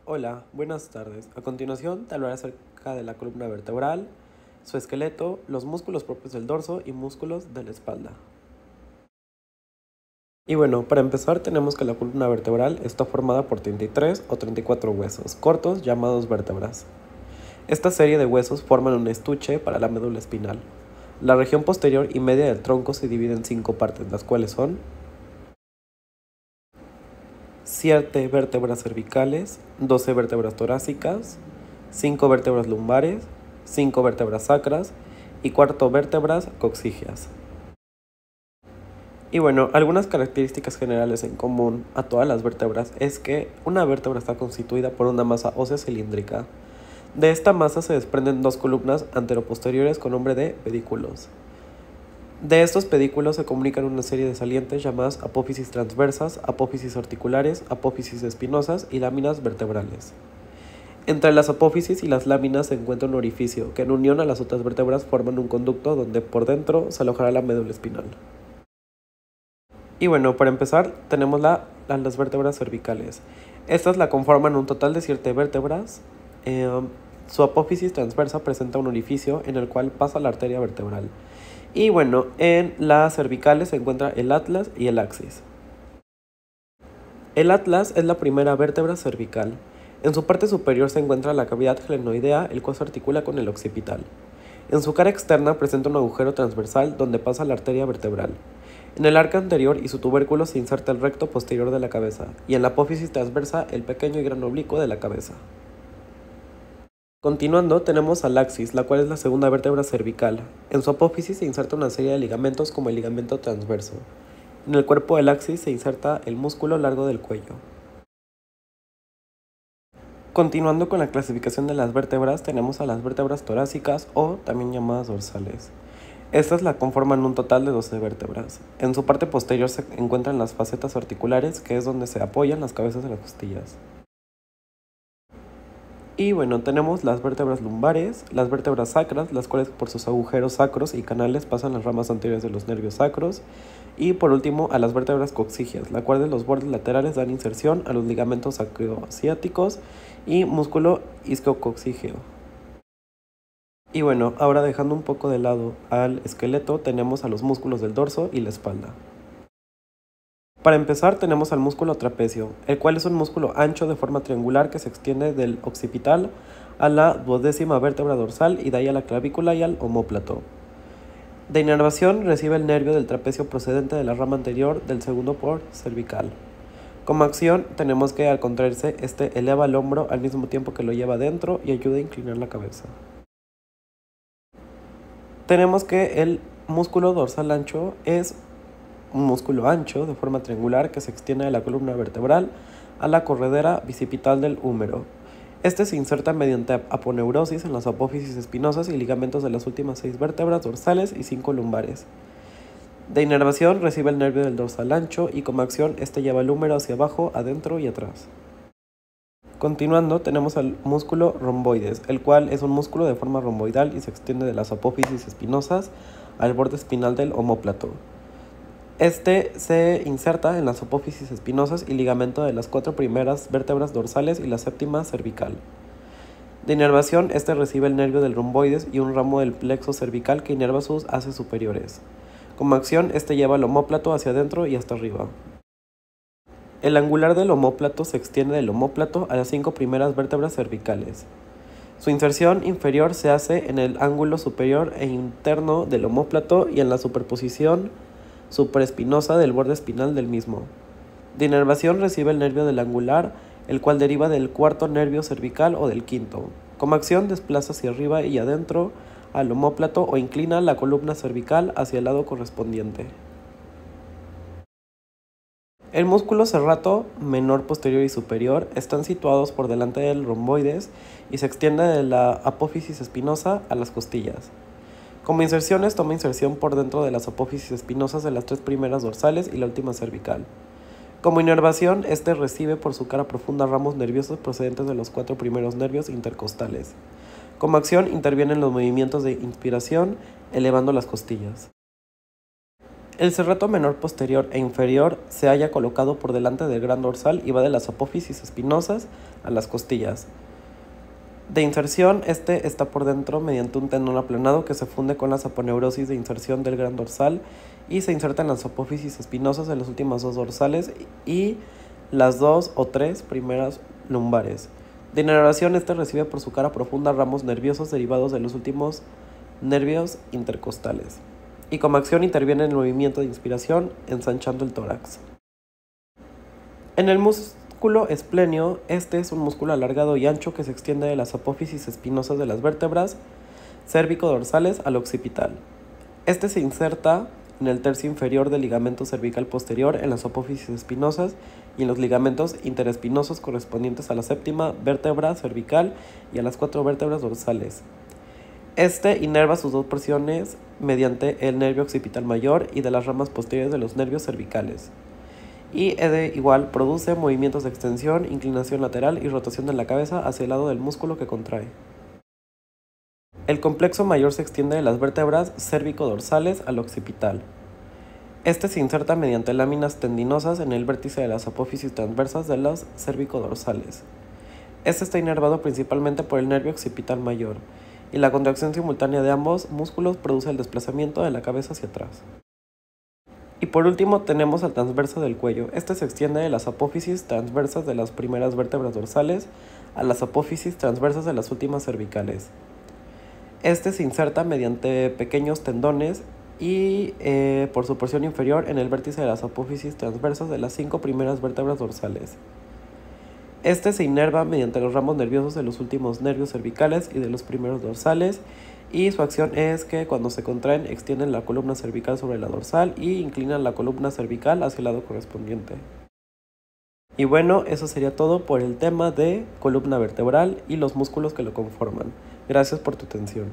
Hola, buenas tardes. A continuación te hablaré acerca de la columna vertebral, su esqueleto, los músculos propios del dorso y músculos de la espalda. Y bueno, para empezar tenemos que la columna vertebral está formada por 33 o 34 huesos cortos llamados vértebras. Esta serie de huesos forman un estuche para la médula espinal. La región posterior y media del tronco se divide en 5 partes, las cuales son 7 vértebras cervicales, 12 vértebras torácicas, 5 vértebras lumbares, 5 vértebras sacras y 4 vértebras coxígeas. Y bueno, algunas características generales en común a todas las vértebras es que una vértebra está constituida por una masa ósea cilíndrica. De esta masa se desprenden dos columnas anteroposteriores con nombre de pedículos. De estos pedículos se comunican una serie de salientes llamadas apófisis transversas, apófisis articulares, apófisis espinosas y láminas vertebrales. Entre las apófisis y las láminas se encuentra un orificio que en unión a las otras vértebras forman un conducto donde por dentro se alojará la médula espinal. Y bueno, para empezar tenemos las vértebras cervicales. Estas la conforman un total de 7 vértebras. Su apófisis transversa presenta un orificio en el cual pasa la arteria vertebral. Y bueno, en las cervicales se encuentra el atlas y el axis. El atlas es la primera vértebra cervical. En su parte superior se encuentra la cavidad glenoidea, el cual se articula con el occipital. En su cara externa presenta un agujero transversal donde pasa la arteria vertebral. En el arco anterior y su tubérculo se inserta el recto posterior de la cabeza, y en la apófisis transversa el pequeño y gran oblicuo de la cabeza. Continuando, tenemos al axis, la cual es la segunda vértebra cervical. En su apófisis se inserta una serie de ligamentos como el ligamento transverso. En el cuerpo del axis se inserta el músculo largo del cuello. Continuando con la clasificación de las vértebras, tenemos a las vértebras torácicas o también llamadas dorsales. Estas la conforman un total de 12 vértebras. En su parte posterior se encuentran las facetas articulares, que es donde se apoyan las cabezas de las costillas. Y bueno, tenemos las vértebras lumbares, las vértebras sacras, las cuales por sus agujeros sacros y canales pasan las ramas anteriores de los nervios sacros. Y por último, a las vértebras coxígeas, la cual de los bordes laterales dan inserción a los ligamentos sacroociáticos y músculo isquiocoxígeo. Y bueno, ahora dejando un poco de lado al esqueleto, tenemos a los músculos del dorso y la espalda. Para empezar tenemos al músculo trapecio, el cual es un músculo ancho de forma triangular que se extiende del occipital a la duodécima vértebra dorsal y de ahí a la clavícula y al omóplato. De inervación recibe el nervio del trapecio procedente de la rama anterior del segundo por cervical. Como acción tenemos que al contraerse, este eleva el hombro al mismo tiempo que lo lleva dentro y ayuda a inclinar la cabeza. Tenemos que el músculo dorsal ancho es un músculo ancho de forma triangular que se extiende de la columna vertebral a la corredera bicipital del húmero. Este se inserta mediante aponeurosis en las apófisis espinosas y ligamentos de las últimas 6 vértebras dorsales y 5 lumbares. De inervación recibe el nervio del dorsal ancho y como acción este lleva el húmero hacia abajo, adentro y atrás. Continuando tenemos al músculo romboides, el cual es un músculo de forma romboidal y se extiende de las apófisis espinosas al borde espinal del omóplato. Este se inserta en las apófisis espinosas y ligamento de las 4 primeras vértebras dorsales y la séptima cervical. De inervación, este recibe el nervio del romboides y un ramo del plexo cervical que inerva sus haces superiores. Como acción, este lleva el omóplato hacia adentro y hasta arriba. El angular del omóplato se extiende del omóplato a las 5 primeras vértebras cervicales. Su inserción inferior se hace en el ángulo superior e interno del omóplato y en la superposición supraespinosa del borde espinal del mismo. De inervación recibe el nervio del angular, el cual deriva del cuarto nervio cervical o del quinto. Como acción desplaza hacia arriba y adentro al omóplato o inclina la columna cervical hacia el lado correspondiente. El músculo serrato menor, posterior y superior están situados por delante del romboides y se extiende de la apófisis espinosa a las costillas. Como inserciones toma inserción por dentro de las apófisis espinosas de las 3 primeras dorsales y la última cervical. Como inervación, este recibe por su cara profunda ramos nerviosos procedentes de los 4 primeros nervios intercostales. Como acción intervienen los movimientos de inspiración, elevando las costillas. El serrato menor posterior e inferior se halla colocado por delante del gran dorsal y va de las apófisis espinosas a las costillas. De inserción, este está por dentro mediante un tendón aplanado que se funde con la aponeurosis de inserción del gran dorsal y se inserta en las apófisis espinosas de las últimas dos dorsales y las 2 o 3 primeras lumbares. De inervación, este recibe por su cara profunda ramos nerviosos derivados de los últimos nervios intercostales. Y como acción interviene en el movimiento de inspiración, ensanchando el tórax. En el músculo esplenio, este es un músculo alargado y ancho que se extiende de las apófisis espinosas de las vértebras cérvico-dorsales al occipital. Este se inserta en el tercio inferior del ligamento cervical posterior, en las apófisis espinosas y en los ligamentos interespinosos correspondientes a la séptima vértebra cervical y a las 4 vértebras dorsales. Este inerva sus dos porciones mediante el nervio occipital mayor y de las ramas posteriores de los nervios cervicales. Y igual produce movimientos de extensión, inclinación lateral y rotación de la cabeza hacia el lado del músculo que contrae. El complexo mayor se extiende de las vértebras cérvico-dorsales al occipital. Este se inserta mediante láminas tendinosas en el vértice de las apófisis transversas de los cérvico-dorsales. Este está inervado principalmente por el nervio occipital mayor, y la contracción simultánea de ambos músculos produce el desplazamiento de la cabeza hacia atrás. Y por último tenemos al transverso del cuello. Este se extiende de las apófisis transversas de las primeras vértebras dorsales a las apófisis transversas de las últimas cervicales. Este se inserta mediante pequeños tendones y por su porción inferior en el vértice de las apófisis transversas de las 5 primeras vértebras dorsales. Este se inerva mediante los ramos nerviosos de los últimos nervios cervicales y de los primeros dorsales, y su acción es que cuando se contraen extienden la columna cervical sobre la dorsal y inclinan la columna cervical hacia el lado correspondiente. Y bueno, eso sería todo por el tema de columna vertebral y los músculos que lo conforman. Gracias por tu atención.